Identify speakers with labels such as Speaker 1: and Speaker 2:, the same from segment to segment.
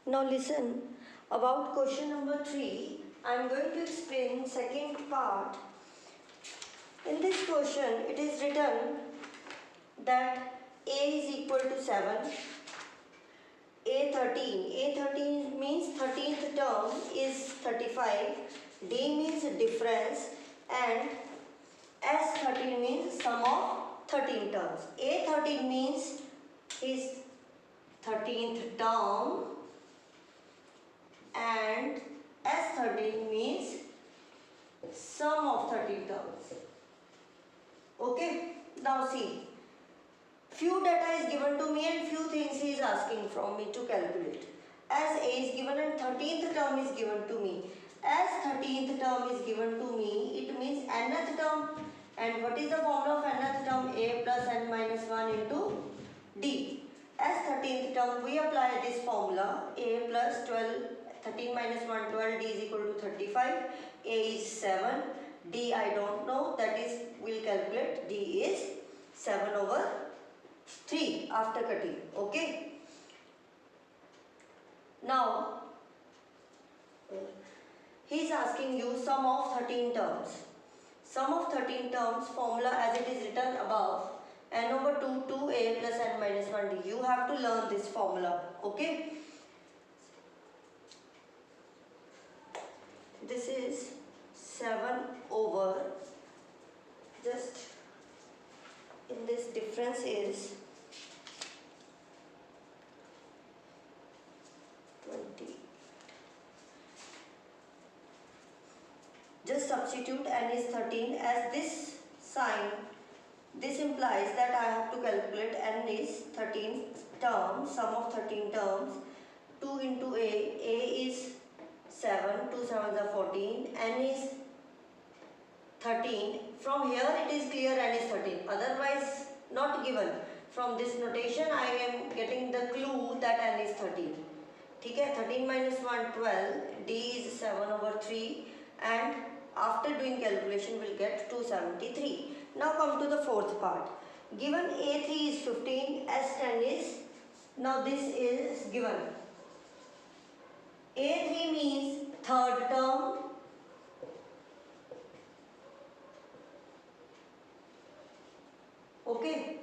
Speaker 1: Now listen, about question number 3, I am going to explain second part. In this question, it is written that A is equal to 7, A13 means 13th term is 35, D means difference, and S13 means sum of 13 terms. A13 means is 13th term and S13 means sum of 13 terms. Okay, now see, few data is given to me and few things he is asking from me to calculate. As A is given and 13th term is given to me. As 13th term is given to me, it means nth term. And what is the formula of nth term? A plus n minus 1 into D. As 13th term, we apply this formula. A plus 12, 13 minus 1, 12, D is equal to 35. A is 7. D I don't know, that is, we'll calculate. D is 7 over 3 after cutting. Okay. Now, he is asking you sum of 13 terms. Sum of 13 terms formula as it is written above, n over 2, 2a plus n minus 1d. You have to learn this formula. Okay. This is 7 over, just in this difference is 20. Just substitute n is 13 as this sign. This implies that I have to calculate n is 13 terms, sum of 13 terms. 2 into a is 7, 2 7s are 14, n is 13. From here it is clear n is 13, otherwise not given. From this notation I am getting the clue that n is 13. Okay, 13 minus 1, 12, d is 7 over 3, and after doing calculation we will get 273. Now come to the fourth part. Given A3 is 15, S10 is, now this is given. A3 means third term, okay.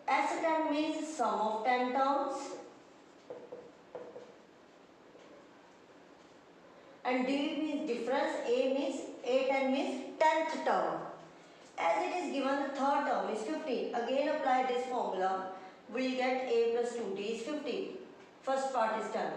Speaker 1: S10 means sum of 10 terms, and D means difference, A10 means 10th term. As it is given, the third term is 15. Again apply this formula, we will get A plus 2D is 15. First part is done.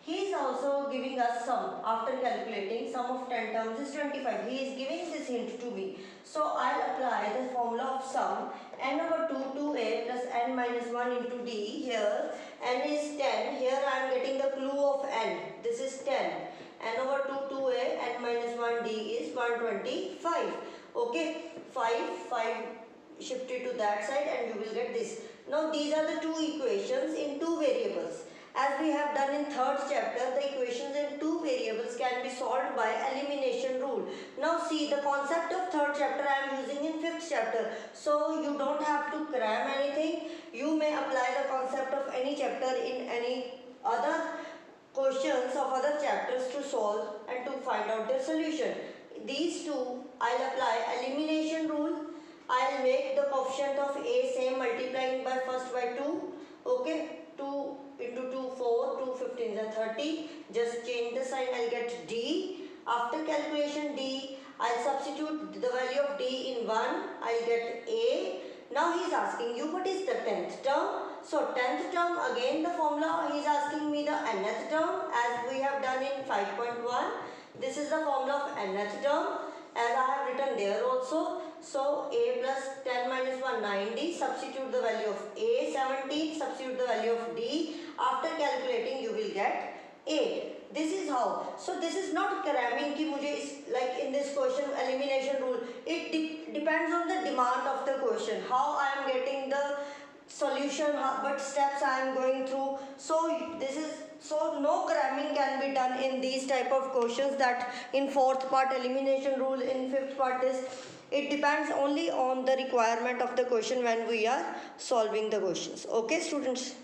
Speaker 1: He is also giving us sum. After calculating, sum of 10 terms is 25. He is giving this hint to me. So I will apply the formula of sum. N over 2, 2a plus n minus 1 into d. Here n is 10. Here I am getting the clue of n. This is 10. N over 2, 2a, n minus 1 d is 125. Okay. 5 shifted to that side and you will get this. Now these are the two equations in two variables. As we have done in third chapter, the equations in two variables can be solved by elimination rule. Now see, the concept of third chapter I am using in fifth chapter. So you don't have to cram anything. You may apply the concept of any chapter in any other questions of other chapters to solve and to find out their solution. These two, I will apply elimination rule. I will make the coefficient of A same, multiplying by first by 2. Okay. 2 into 2, 4, 2 15s are 30. Just change the sign, I will get D. After calculation D, I will substitute the value of D in 1. I will get A. Now he is asking you what is the 10th term. So 10th term, again the formula, he is asking me the nth term as we have done in 5.1. This is the formula of nth term as I have written there also. So A plus 10 minus 1, 9D, substitute the value of A, 17, substitute the value of D. After calculating you will get 8. This is how. So this is not cramming ki mujhe is like in this question elimination rule. It depends on the demand of the question. How I am getting the solution, what steps I am going through. So no cramming can be done in these type of questions, that in fourth part elimination rule, in fifth part is. It depends only on the requirement of the question when we are solving the questions. Okay, students.